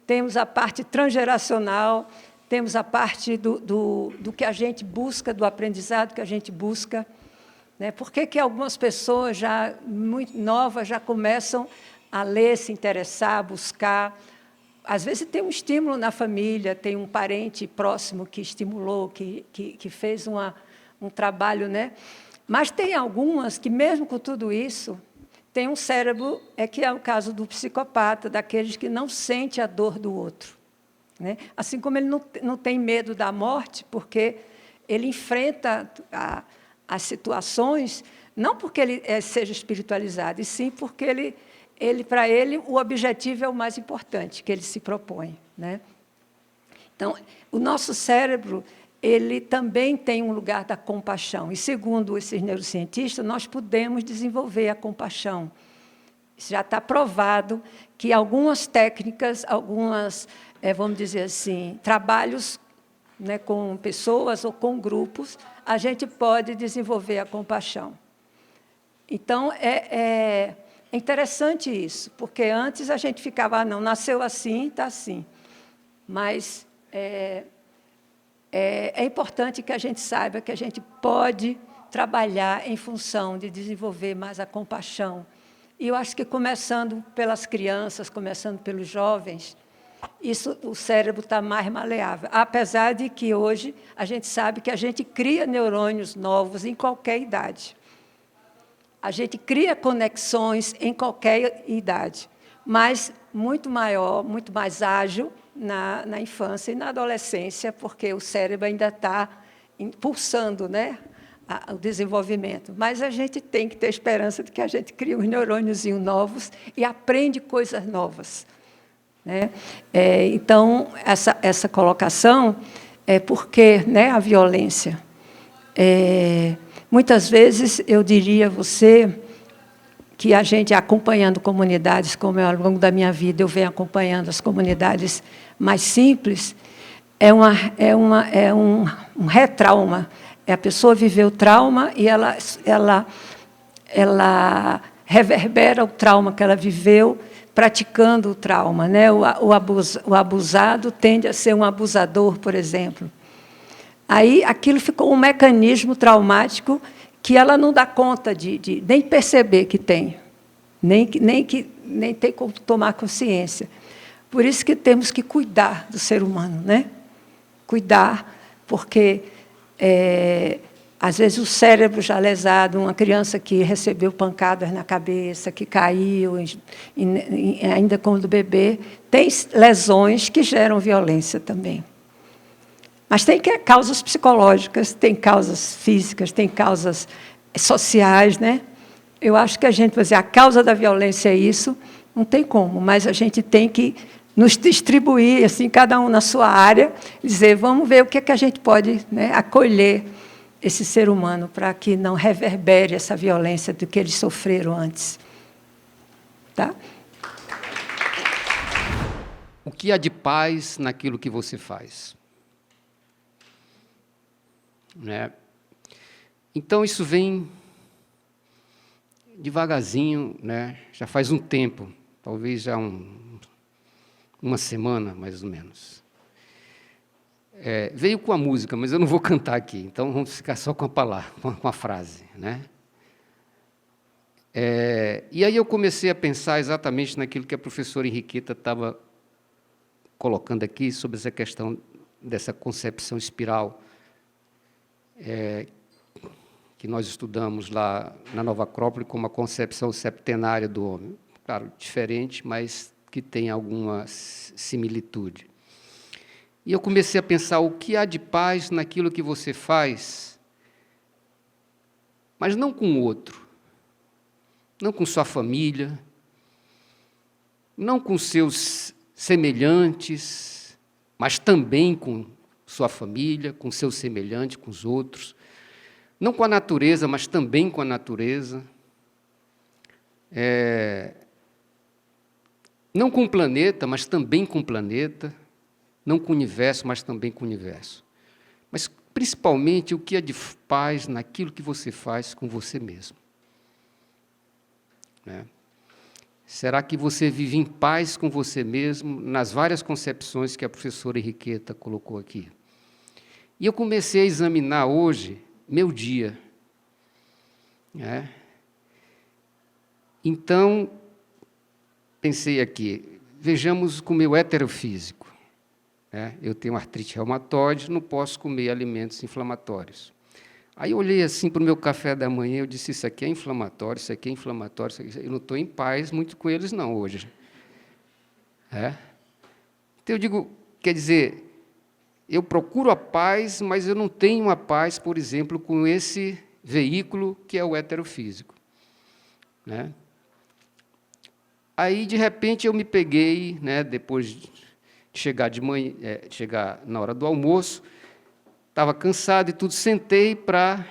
temos a parte transgeracional, temos a parte do que a gente busca, do aprendizado que a gente busca. Né? Por que algumas pessoas, já muito novas, já começam a ler, se interessar, buscar? Às vezes tem um estímulo na família, tem um parente próximo que estimulou, que fez um trabalho. Né? Mas tem algumas que, mesmo com tudo isso, tem um cérebro, que é o caso do psicopata, daqueles que não sente a dor do outro. Né? Assim como ele não tem medo da morte, porque ele enfrenta as situações, não porque ele seja espiritualizado, e sim porque para ele, o objetivo é o mais importante, que ele se propõe. Né? Então, o nosso cérebro, ele também tem um lugar da compaixão, e, segundo esses neurocientistas, nós podemos desenvolver a compaixão. Já está provado que algumas técnicas, vamos dizer assim, trabalhos, né, com pessoas ou com grupos, a gente pode desenvolver a compaixão. Então, é interessante isso, porque antes a gente ficava, não, nasceu assim, está assim. Mas é importante que a gente saiba que a gente pode trabalhar em função de desenvolver mais a compaixão. E eu acho que, começando pelas crianças, começando pelos jovens, o cérebro está mais maleável. Apesar de que, hoje, a gente sabe que a gente cria neurônios novos em qualquer idade. A gente cria conexões em qualquer idade, mas muito maior, muito mais ágil na infância e na adolescência, porque o cérebro ainda está impulsando, né, o desenvolvimento. Mas a gente tem que ter esperança de que a gente cria uns neurônios novos e aprende coisas novas. Né? Então, essa colocação é porque, né, a violência. Muitas vezes, eu diria a você que a gente, acompanhando comunidades, como ao longo da minha vida eu venho acompanhando as comunidades mais simples, é um retrauma. A pessoa viveu o trauma e ela reverbera o trauma que ela viveu, praticando o trauma. Né? O abusado tende a ser um abusador, por exemplo. Aí, aquilo ficou um mecanismo traumático que ela não dá conta de nem perceber que tem, nem tem como tomar consciência. Por isso que temos que cuidar do ser humano. Né? Cuidar, porque, às vezes, o cérebro já lesado, uma criança que recebeu pancadas na cabeça, que caiu, ainda quando bebê, tem lesões que geram violência também. Mas tem causas psicológicas, tem causas físicas, tem causas sociais. Né? Eu acho que a gente vai dizer, a causa da violência é isso, não tem como, mas a gente tem que nos distribuir, assim, cada um na sua área, dizer, vamos ver o que a gente pode, né, acolher esse ser humano para que não reverbere essa violência do que eles sofreram antes. Tá? o que há de paz naquilo que você faz. Né? Então, isso vem devagarzinho, né? Já faz um tempo, talvez já uma semana, mais ou menos. Veio com a música, mas eu não vou cantar aqui, então vamos ficar só com a palavra, com a frase. Né? E aí eu comecei a pensar exatamente naquilo que a professora Henriqueta estava colocando aqui, sobre essa questão dessa concepção espiral, que nós estudamos lá na Nova Acrópole como a concepção septenária do homem. Claro, diferente, mas que tem alguma similitude. E eu comecei a pensar o que há de paz naquilo que você faz, mas não com o outro, não com sua família, não com seus semelhantes, mas também com sua família, com seus semelhantes, com os outros, não com a natureza, mas também com a natureza, não com o planeta, mas também com o planeta, não com o universo, mas também com o universo. Mas, principalmente, o que é de paz naquilo que você faz com você mesmo. Né? Será que você vive em paz com você mesmo nas várias concepções que a professora Henriqueta colocou aqui? E eu comecei a examinar hoje meu dia. Né? Então, pensei aqui, vejamos com o meu heterofísico. Né? Eu tenho artrite reumatoide, não posso comer alimentos inflamatórios. Aí eu olhei assim para o meu café da manhã, eu disse, isso aqui é inflamatório, isso aqui é inflamatório, isso aqui... eu não estou em paz muito com eles não hoje. Então eu digo, quer dizer, eu procuro a paz, mas eu não tenho a paz, por exemplo, com esse veículo que é o heterofísico. Né? Aí, de repente, eu me peguei, né, depois de chegar de manhã, chegar na hora do almoço, estava cansado e tudo, sentei para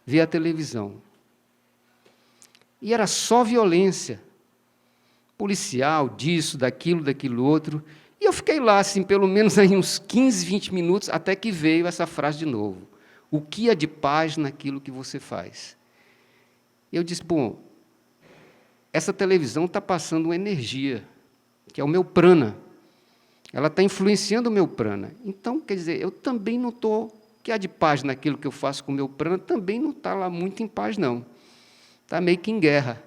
ver a televisão. E era só violência, policial, disso, daquilo outro. E eu fiquei lá, assim, pelo menos aí uns 15, 20 minutos, até que veio essa frase de novo. O que há de paz naquilo que você faz? E eu disse, bom, essa televisão está passando uma energia, que é o meu prana. Ela está influenciando o meu prana. Então, quer dizer, eu também não estou... O que há de paz naquilo que eu faço com o meu prana também não está lá muito em paz, não. Está meio que em guerra.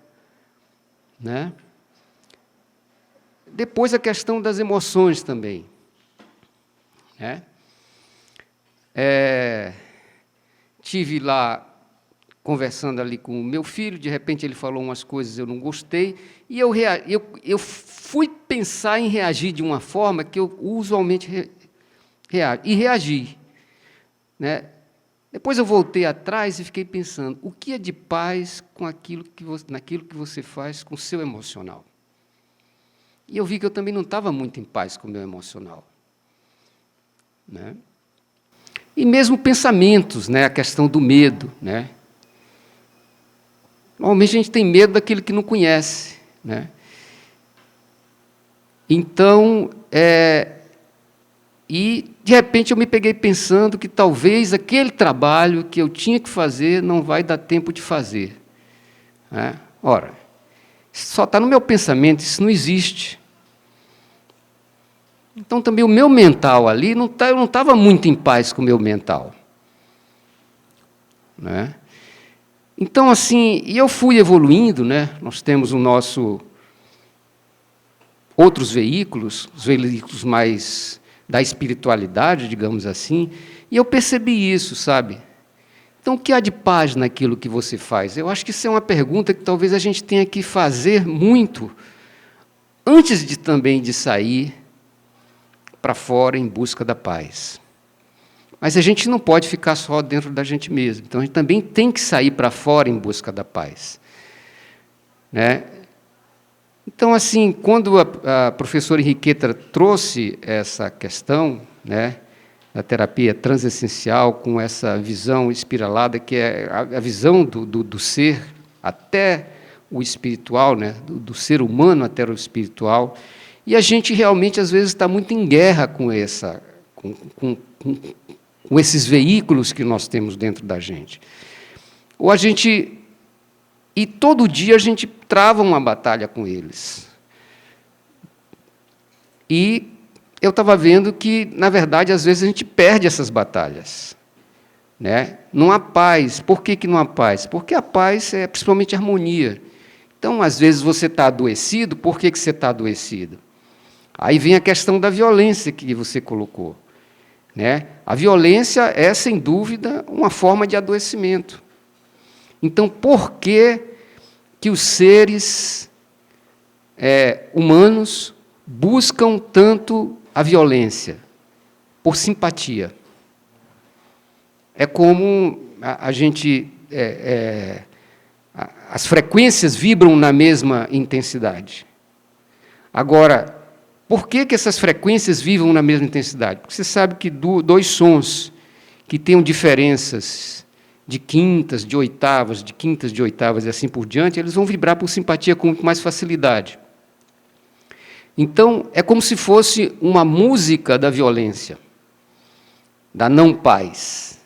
Né? Depois, a questão das emoções também. Né? Tive lá, conversando ali com o meu filho, de repente ele falou umas coisas, eu não gostei, e eu fui pensar em reagir de uma forma que eu usualmente reajo, e reagi. Né? Depois eu voltei atrás e fiquei pensando, o que é de paz com naquilo que você faz com o seu emocional? E eu vi que eu também não estava muito em paz com o meu emocional. Né? E mesmo pensamentos, né? A questão do medo. Né? Normalmente a gente tem medo daquilo que não conhece. Né? Então, e de repente eu me peguei pensando que talvez aquele trabalho que eu tinha que fazer não vai dar tempo de fazer. Né? Ora, só está no meu pensamento, isso não existe. Então, também o meu mental ali, eu não estava muito em paz com o meu mental. Né? Então, assim, e eu fui evoluindo, né? Nós temos outros veículos, os veículos mais da espiritualidade, digamos assim, e eu percebi isso, sabe? Então, o que há de paz naquilo que você faz? Eu acho que isso é uma pergunta que talvez a gente tenha que fazer muito, antes também de sair para fora em busca da paz. Mas a gente não pode ficar só dentro da gente mesmo. Então, a gente também tem que sair para fora em busca da paz. Né? Então, assim, quando a professora Henriqueta trouxe essa questão, né, da terapia transessencial, com essa visão espiralada, que é a visão do ser até o espiritual, né, do ser humano até o espiritual, E a gente realmente, às vezes, está muito em guerra com esses veículos que nós temos dentro da gente. Ou a gente... E todo dia a gente trava uma batalha com eles. E eu estava vendo que, na verdade, às vezes a gente perde essas batalhas. Né? Não há paz. Por que não há paz? Porque a paz é principalmente harmonia. Então, às vezes, você está adoecido. Por que você está adoecido? Aí vem a questão da violência que você colocou. Né? A violência é, sem dúvida, uma forma de adoecimento. Então, por que os seres humanos buscam tanto a violência? Por simpatia. É como a gente... as frequências vibram na mesma intensidade. Agora, por que essas frequências vibram na mesma intensidade? Porque você sabe que dois sons que tenham diferenças de quintas, de oitavas e assim por diante, eles vão vibrar por simpatia com muito mais facilidade. Então, é como se fosse uma música da violência, da não paz.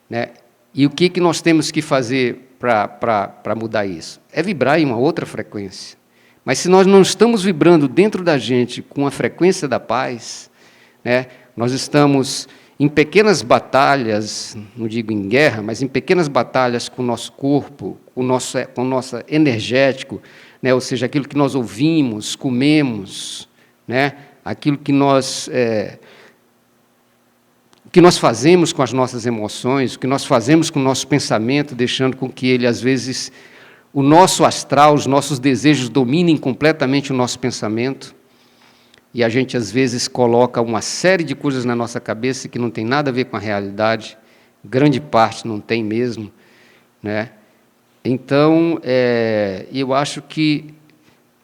Né? E o que nós temos que fazer para mudar isso? É vibrar em uma outra frequência. Mas se nós não estamos vibrando dentro da gente com a frequência da paz, né, nós estamos em pequenas batalhas, não digo em guerra, mas em pequenas batalhas com o nosso corpo, com o nosso energético, né, ou seja, aquilo que nós ouvimos, comemos, né, aquilo que nós fazemos com as nossas emoções, o que nós fazemos com o nosso pensamento, deixando com que ele, às vezes, o nosso astral, os nossos desejos dominem completamente o nosso pensamento, e a gente, às vezes, coloca uma série de coisas na nossa cabeça que não tem nada a ver com a realidade, grande parte não tem mesmo. Né? Então, eu acho que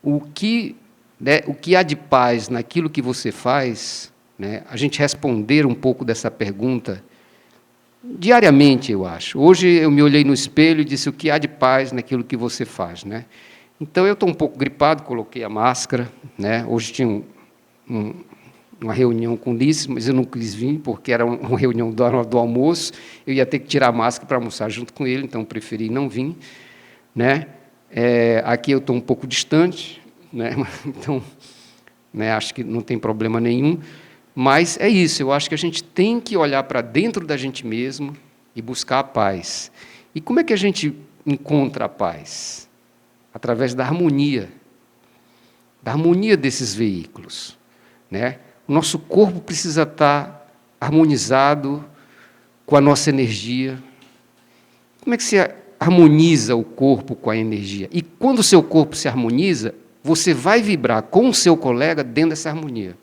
o que há de paz naquilo que você faz, né, a gente responder um pouco dessa pergunta diariamente, eu acho. Hoje eu me olhei no espelho e disse o que há de paz naquilo que você faz. Né? Então, eu estou um pouco gripado, coloquei a máscara. Né? Hoje tinha uma reunião com o Ulisses, mas eu não quis vir, porque era uma reunião da hora do almoço, eu ia ter que tirar a máscara para almoçar junto com ele, então preferi não vir. Né? Aqui eu estou um pouco distante, né? Então, né, acho que não tem problema nenhum, mas é isso, eu acho que a gente tem que olhar para dentro da gente mesmo e buscar a paz. E como é que a gente encontra a paz? Através da harmonia desses veículos. Né? O nosso corpo precisa estar harmonizado com a nossa energia. Como é que se harmoniza o corpo com a energia? E quando o seu corpo se harmoniza, você vai vibrar com o seu colega dentro dessa harmonia.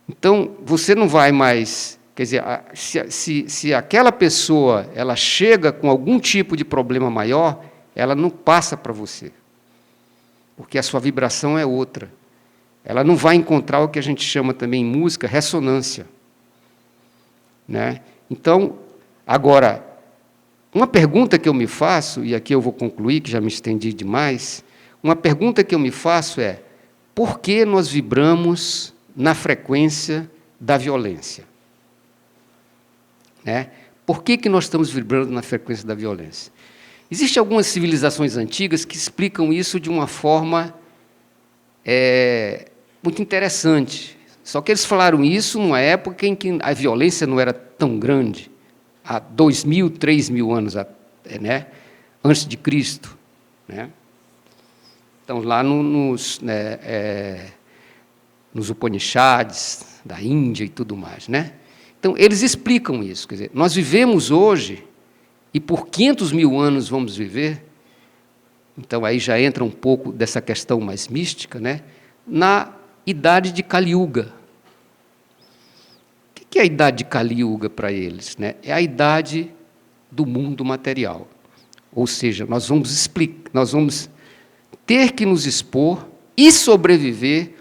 Então, você não vai mais... Quer dizer, se aquela pessoa ela chega com algum tipo de problema maior, ela não passa para você. Porque a sua vibração é outra. Ela não vai encontrar o que a gente chama também em música ressonância. Né? Então, agora, uma pergunta que eu me faço, e aqui eu vou concluir, que já me estendi demais, uma pergunta que eu me faço é: por que nós vibramos na frequência da violência? Né? Por que nós estamos vibrando na frequência da violência? Existem algumas civilizações antigas que explicam isso de uma forma muito interessante. Só que eles falaram isso numa época em que a violência não era tão grande, há 2.000, 3.000 anos, né, antes de Cristo. Né? Então, lá nos Upanishads, da Índia e tudo mais. Né? Então, eles explicam isso. Quer dizer, nós vivemos hoje, e por 500.000 anos vamos viver, então aí já entra um pouco dessa questão mais mística, né, na idade de Kali Yuga. O que é a idade de Kali Yuga para eles? Né? É a idade do mundo material. Ou seja, nós vamos ter que nos expor e sobreviver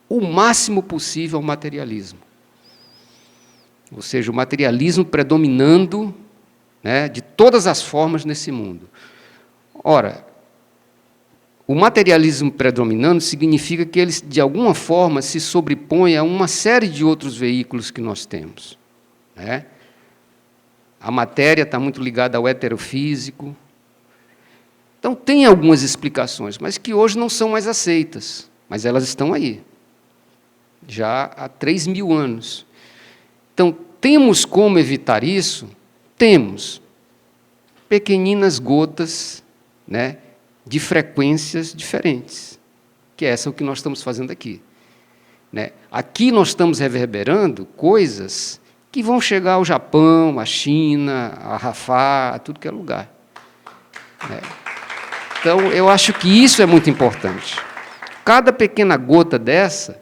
o máximo possível ao materialismo. Ou seja, o materialismo predominando, né, de todas as formas nesse mundo. Ora, o materialismo predominando significa que ele, de alguma forma, se sobrepõe a uma série de outros veículos que nós temos, né? A matéria está muito ligada ao heterofísico. Então, tem algumas explicações, mas que hoje não são mais aceitas, mas elas estão aí, já há 3.000 anos. Então, temos como evitar isso? Temos. Pequeninas gotas, né, de frequências diferentes, que é essa o que nós estamos fazendo aqui, né? Aqui nós estamos reverberando coisas que vão chegar ao Japão, à China, a Rafah, a tudo que é lugar, né? Então, eu acho que isso é muito importante. Cada pequena gota dessa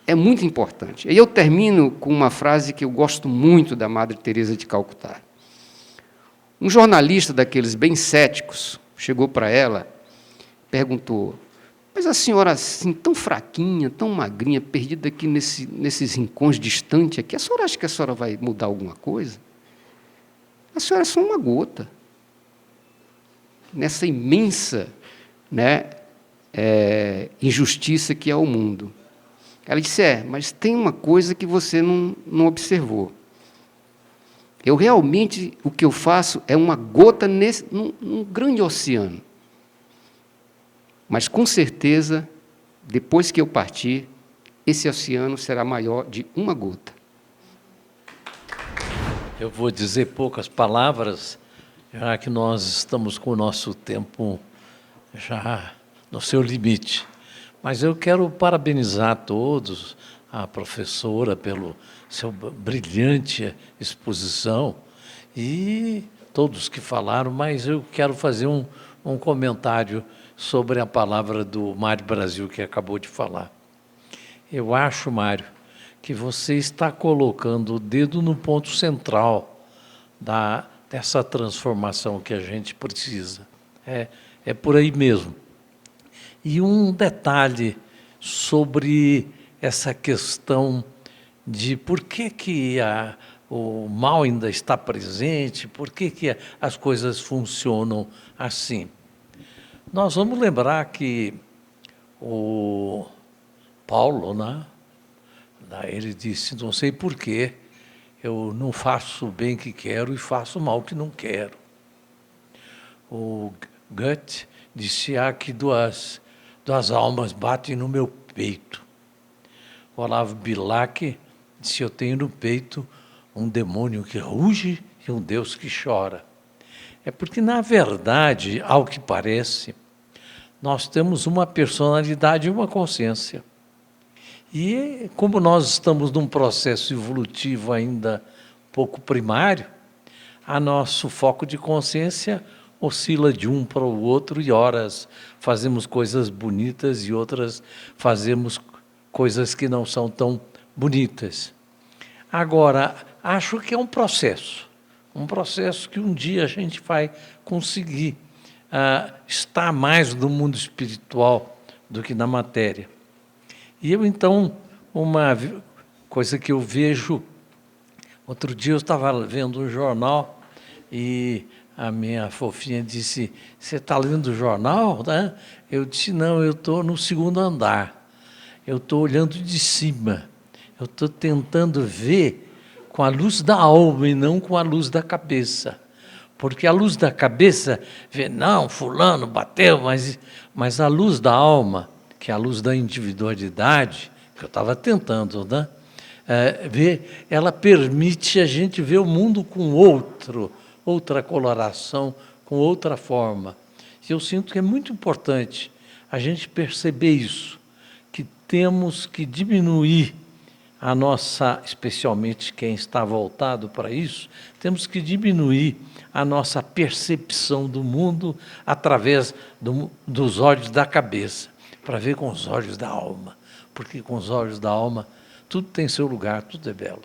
é muito importante. E eu termino com uma frase que eu gosto muito da Madre Teresa de Calcutá. Um jornalista daqueles bem céticos chegou para ela, perguntou: mas a senhora, assim, tão fraquinha, tão magrinha, perdida aqui nesses rincões distantes aqui, a senhora acha que a senhora vai mudar alguma coisa? A senhora é só uma gota nessa imensa, né, injustiça que é o mundo. Ela disse: mas tem uma coisa que você não observou. Eu realmente, o que eu faço é uma gota num grande oceano. Mas, com certeza, depois que eu partir, esse oceano será maior de uma gota. Eu vou dizer poucas palavras, já que nós estamos com o nosso tempo já no seu limite. Mas eu quero parabenizar a todos, a professora, pelo seu brilhante exposição, e todos que falaram, mas eu quero fazer um comentário sobre a palavra do Mário Brasil, que acabou de falar. Eu acho, Mário, que você está colocando o dedo no ponto central dessa transformação que a gente precisa. É por aí mesmo. E um detalhe sobre essa questão de por que o mal ainda está presente, por que as coisas funcionam assim. Nós vamos lembrar que o Paulo, né, ele disse: não sei por quê, eu não faço o bem que quero e faço o mal que não quero. O Goethe disse: que duas almas batem no meu peito. O Olavo Bilac disse: eu tenho no peito um demônio que ruge e um Deus que chora. É porque, na verdade, ao que parece, nós temos uma personalidade e uma consciência. E, como nós estamos num processo evolutivo ainda pouco primário, a nosso foco de consciência oscila de um para o outro, e horas fazemos coisas bonitas e outras fazemos coisas que não são tão bonitas. Agora, acho que é um processo que um dia a gente vai conseguir estar mais no mundo espiritual do que na matéria. E eu, então, uma coisa que eu vejo, outro dia eu estava vendo um jornal e a minha fofinha disse: você está lendo o jornal, né? Eu disse: não, eu estou no segundo andar, eu estou olhando de cima, eu estou tentando ver com a luz da alma e não com a luz da cabeça. Porque a luz da cabeça vê: não, fulano bateu, mas a luz da alma, que é a luz da individualidade, que eu estava tentando, né, ver, ela permite a gente ver o mundo com outra coloração, com outra forma. E eu sinto que é muito importante a gente perceber isso, que temos que diminuir a nossa, especialmente quem está voltado para isso, temos que diminuir a nossa percepção do mundo através dos olhos da cabeça, para ver com os olhos da alma, porque com os olhos da alma tudo tem seu lugar, tudo é belo.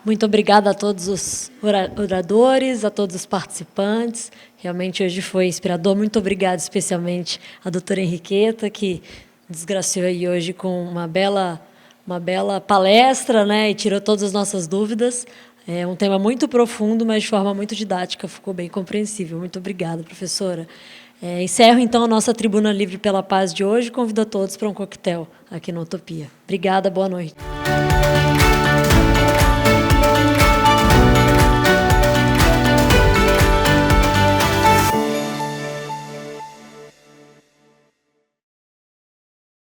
Muito obrigada a todos os oradores, a todos os participantes. Realmente hoje foi inspirador. Muito obrigada especialmente à doutora Henriqueta, que desgraciou aí hoje com uma bela palestra, né, e tirou todas as nossas dúvidas. É um tema muito profundo, mas de forma muito didática, ficou bem compreensível. Muito obrigada, professora. Encerro, então, a nossa Tribuna Livre pela Paz de hoje e convido a todos para um coquetel aqui no Utopia. Obrigada, boa noite.